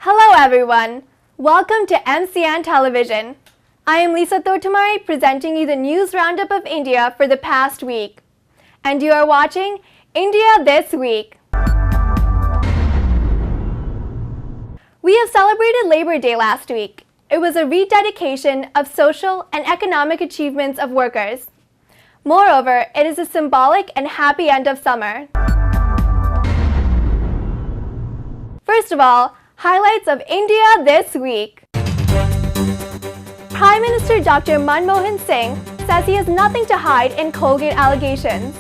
Hello everyone, welcome to MCN Television. I am Lisa Thotumari presenting you the news roundup of India for the past week. And you are watching India This Week. We have celebrated Labor Day last week. It was a rededication of social and economic achievements of workers. Moreover, it is a symbolic and happy end of summer. First of all, highlights of India this week. Prime Minister Dr. Manmohan Singh says he has nothing to hide in Colgate allegations.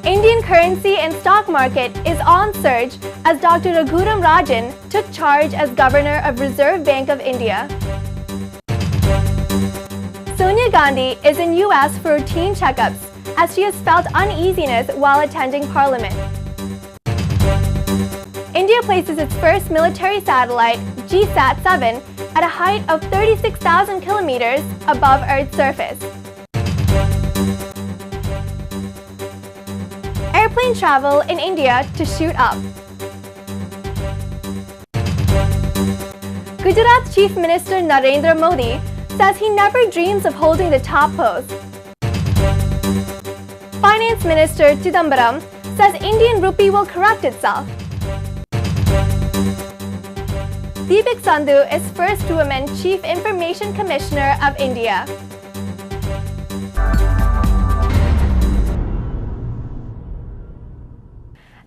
Indian currency and stock market is on surge as Dr. Raghuram Rajan took charge as Governor of Reserve Bank of India. Sonia Gandhi is in US for routine checkups as she has felt uneasiness while attending Parliament. India places its first military satellite, GSAT-7, at a height of 36,000 kilometers above Earth's surface. Airplane travel in India to shoot up. Gujarat's Chief Minister Narendra Modi says he never dreams of holding the top post. Finance Minister Chidambaram says Indian rupee will correct itself. Deepik Sandhu is first woman Chief Information Commissioner of India.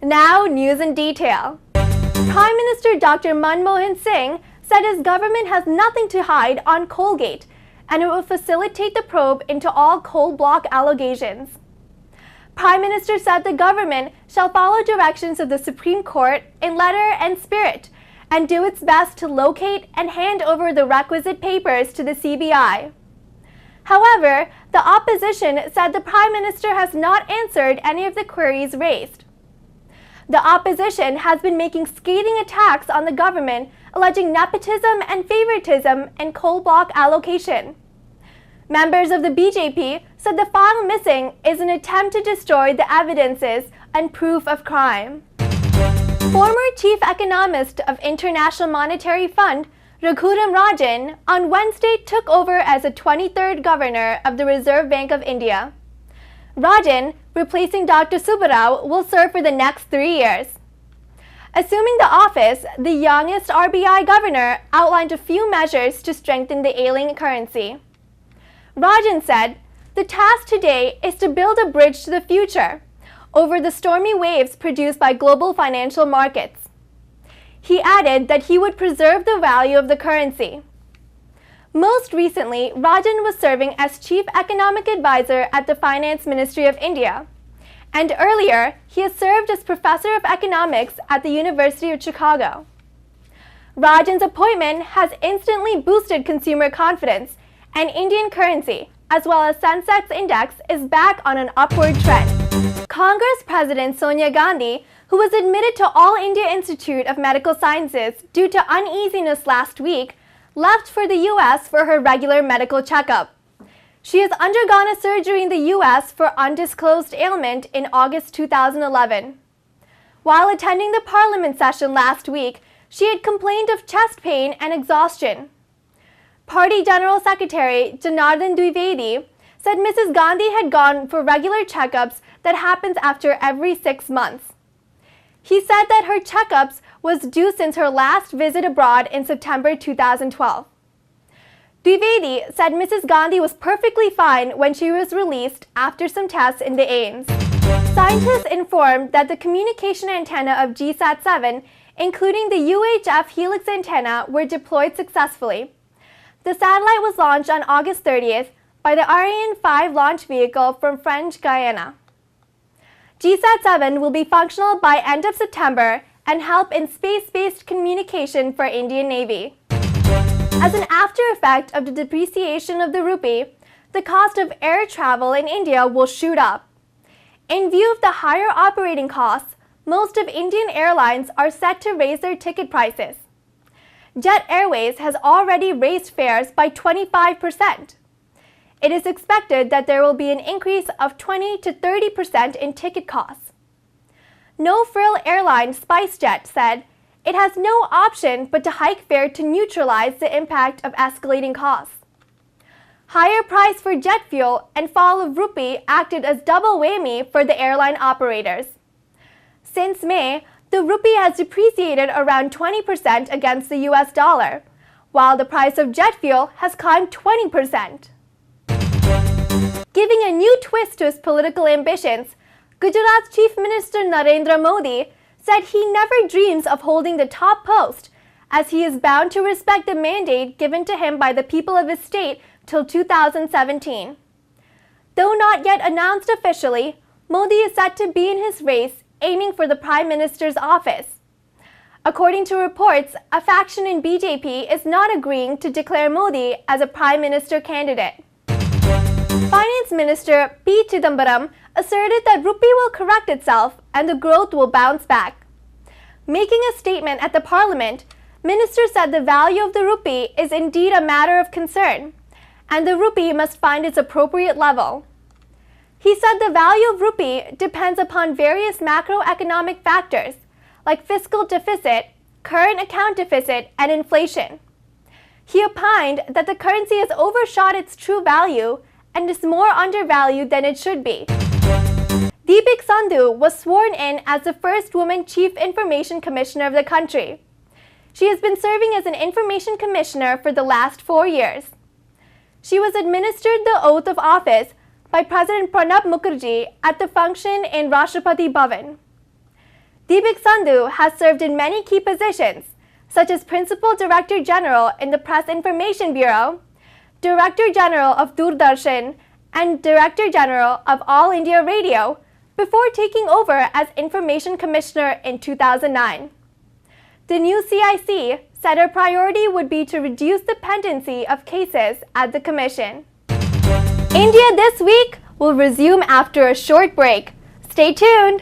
Now, news in detail. Prime Minister Dr. Manmohan Singh said his government has nothing to hide on Colgate and it will facilitate the probe into all coal block allegations. Prime Minister said the government shall follow directions of the Supreme Court in letter and spirit and do its best to locate and hand over the requisite papers to the CBI. However, the opposition said the Prime Minister has not answered any of the queries raised. The opposition has been making scathing attacks on the government, alleging nepotism and favoritism in coal block allocation. Members of the BJP said the file missing is an attempt to destroy the evidences and proof of crime. Former chief economist of International Monetary Fund, Raghuram Rajan, on Wednesday took over as the 23rd governor of the Reserve Bank of India. Rajan, replacing Dr. Subbarao, will serve for the next 3 years. Assuming the office, the youngest RBI governor outlined a few measures to strengthen the ailing currency. Rajan said, "The task today is to build a bridge to the future over the stormy waves produced by global financial markets." He added that he would preserve the value of the currency. Most recently, Rajan was serving as Chief Economic Advisor at the Finance Ministry of India, and earlier he has served as Professor of Economics at the University of Chicago. Rajan's appointment has instantly boosted consumer confidence, and Indian currency, as well as Sensex index, is back on an upward trend. Congress President Sonia Gandhi, who was admitted to All India Institute of Medical Sciences due to uneasiness last week, left for the US for her regular medical checkup. She has undergone a surgery in the US for undisclosed ailment in August 2011. While attending the Parliament session last week, she had complained of chest pain and exhaustion. Party General Secretary Janardhan Dwivedi said Mrs. Gandhi had gone for regular checkups that happens after every 6 months. He said that her checkups was due since her last visit abroad in September 2012. Dwivedi said Mrs. Gandhi was perfectly fine when she was released after some tests in the AIIMS. Scientists informed that the communication antenna of GSAT-7, including the UHF helix antenna, were deployed successfully. The satellite was launched on August 30th by the Ariane 5 launch vehicle from French Guiana. GSAT-7 will be functional by end of September and help in space-based communication for Indian Navy. As an after effect of the depreciation of the rupee, the cost of air travel in India will shoot up. In view of the higher operating costs, most of Indian airlines are set to raise their ticket prices. Jet Airways has already raised fares by 25%. It is expected that there will be an increase of 20 to 30% in ticket costs. No-frill airline SpiceJet said it has no option but to hike fare to neutralize the impact of escalating costs. Higher price for jet fuel and fall of rupee acted as double whammy for the airline operators. Since May, the rupee has depreciated around 20% against the US dollar, while the price of jet fuel has climbed 20%. Giving a new twist to his political ambitions, Gujarat's Chief Minister Narendra Modi said he never dreams of holding the top post, as he is bound to respect the mandate given to him by the people of his state till 2017. Though not yet announced officially, Modi is set to be in his race, aiming for the Prime Minister's office. According to reports, a faction in BJP is not agreeing to declare Modi as a Prime Minister candidate. Finance Minister P. Chidambaram asserted that rupee will correct itself and the growth will bounce back. Making a statement at the Parliament, Minister said the value of the rupee is indeed a matter of concern, and the rupee must find its appropriate level. He said the value of rupee depends upon various macroeconomic factors like fiscal deficit, current account deficit, and inflation. He opined that the currency has overshot its true value and is more undervalued than it should be. Deepik Sandhu was sworn in as the first woman Chief Information Commissioner of the country. She has been serving as an Information Commissioner for the last 4 years. She was administered the oath of office by President Pranab Mukherjee at the function in Rashtrapati Bhavan. Deepik Sandhu has served in many key positions, such as Principal Director General in the Press Information Bureau, Director General of Doordarshan, and Director General of All India Radio, before taking over as Information Commissioner in 2009. The new CIC said her priority would be to reduce the pendency of cases at the Commission. India This Week will resume after a short break. Stay tuned!